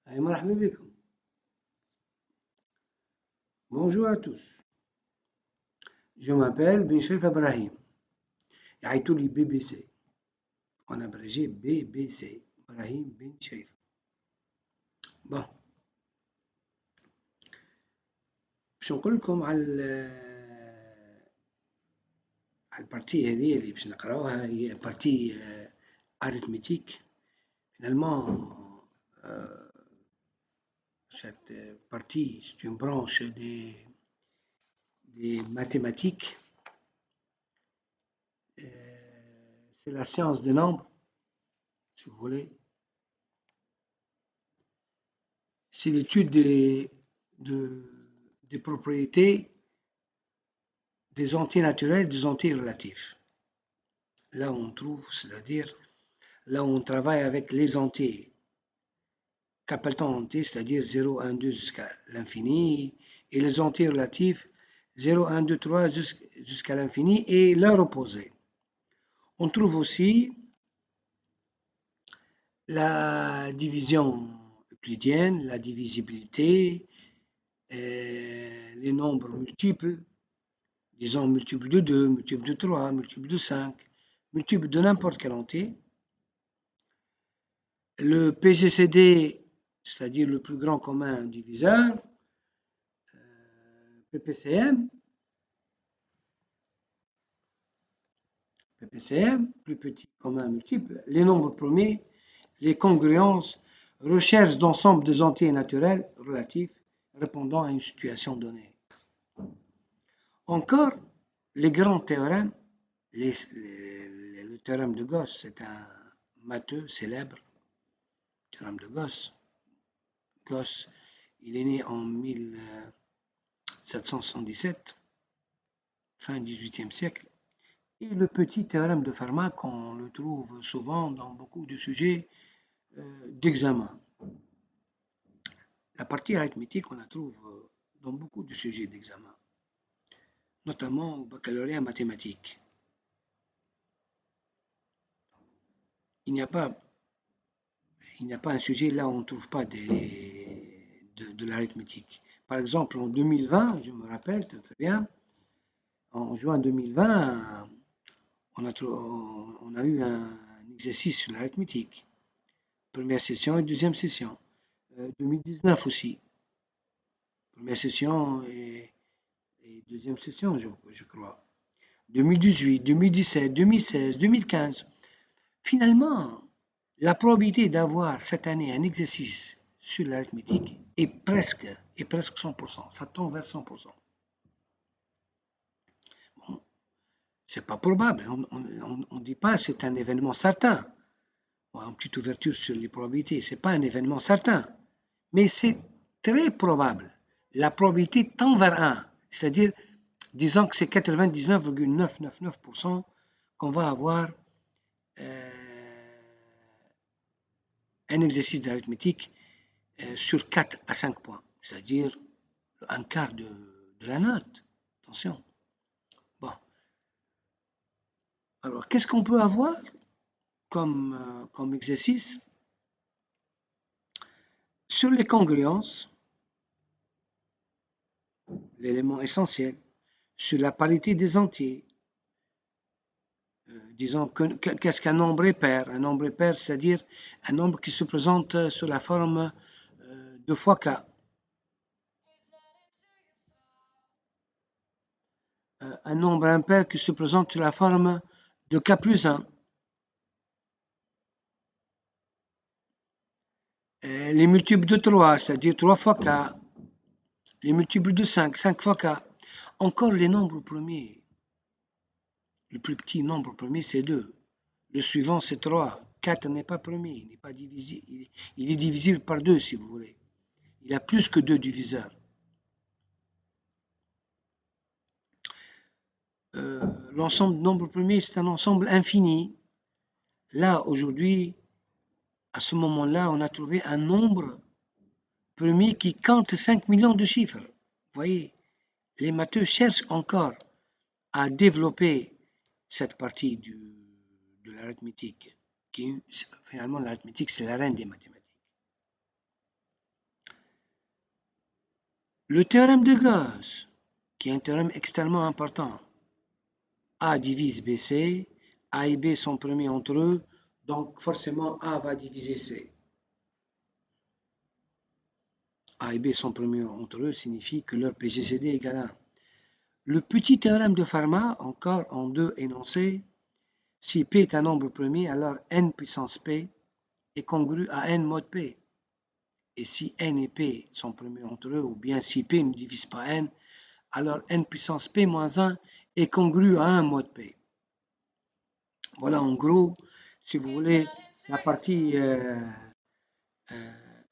Allez, مرحبا بكم. Bonjour à tous. Je m'appelle Bencherif Ibrahim. يعيطوا لي BBC. On abrégé BBC. Ibrahim Bencherif. Bon. باش نقول لكم على البارتي هذه اللي باش نقراوها هي بارتي arithmétique. Finalement, cette partie, c'est une branche des mathématiques. C'est la science des nombres, si vous voulez. C'est l'étude des propriétés des entiers naturels, des entiers relatifs. Là où on trouve, c'est-à-dire là où on travaille avec les entiers. Qu'appelle-t-on entier, c'est-à-dire 0, 1, 2 jusqu'à l'infini, et les entiers relatifs 0, 1, 2, 3 jusqu'à l'infini et leur opposé. On trouve aussi la division euclidienne, la divisibilité, les nombres multiples, disons multiples de 2, multiples de 3, multiples de 5, multiples de n'importe quel entier. Le PGCD, c'est-à-dire le plus grand commun diviseur, PPCM, plus petit commun multiple, les nombres premiers, les congruences, recherche d'ensemble des entiers naturels relatifs répondant à une situation donnée. Encore, les grands théorèmes, le théorème de Gauss, c'est un matheux célèbre, théorème de Gauss. Gauss, il est né en 1777, fin 18e siècle. Et le petit théorème de Fermat, on le trouve souvent dans beaucoup de sujets d'examen. La partie arithmétique, on la trouve dans beaucoup de sujets d'examen, notamment au baccalauréat mathématique. Il n'y a pas un sujet là où on ne trouve pas de l'arithmétique. Par exemple, en 2020, je me rappelle très bien, en juin 2020, on a eu un exercice sur l'arithmétique. Première session et deuxième session. 2019 aussi. Première session et deuxième session, je crois. 2018, 2017, 2016, 2015. Finalement, la probabilité d'avoir cette année un exercice sur l'arithmétique est presque 100%. Ça tend vers 100%. Bon, c'est pas probable. On ne dit pas que c'est un événement certain. Bon, une petite ouverture sur les probabilités. C'est pas un événement certain. Mais c'est très probable. La probabilité tend vers 1. C'est-à-dire, disons que c'est 99,999% qu'on va avoir un exercice d'arithmétique sur 4 à 5 points, c'est-à-dire un quart de la note. Attention. Bon. Alors, qu'est-ce qu'on peut avoir comme exercice? Sur les congruences, l'élément essentiel, sur la parité des entiers. Disons, qu'est-ce qu'un nombre impair? Un nombre impair, c'est-à-dire un nombre qui se présente sous la forme 2 fois k. Un nombre impair qui se présente sous la forme de k plus 1. Les multiples de 3, c'est-à-dire 3 fois k. Les multiples de 5, 5 fois k. Encore les nombres premiers. Le plus petit nombre premier, c'est 2. Le suivant, c'est 3. 4 n'est pas premier, il n'est pas divisible. Il est divisible par 2, si vous voulez. Il a plus que 2 diviseurs. L'ensemble de nombres premiers, c'est un ensemble infini. Là, aujourd'hui, à ce moment-là, on a trouvé un nombre premier qui compte 5 millions de chiffres. Vous voyez, les matheux cherchent encore à développer cette partie de l'arithmétique. Finalement, l'arithmétique, c'est la reine des mathématiques. Le théorème de Gauss, qui est un théorème extrêmement important. A divise BC, A et B sont premiers entre eux, donc forcément A va diviser C. A et B sont premiers entre eux signifie que leur PGCD égale 1. Le petit théorème de Fermat, encore en deux énoncés, si P est un nombre premier, alors n puissance P est congru à n mod P. Et si n et P sont premiers entre eux, ou bien si P ne divise pas n, alors n puissance P moins 1 est congru à 1 mod P. Voilà en gros, si vous voulez, la partie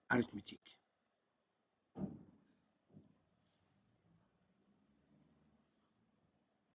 arithmétique.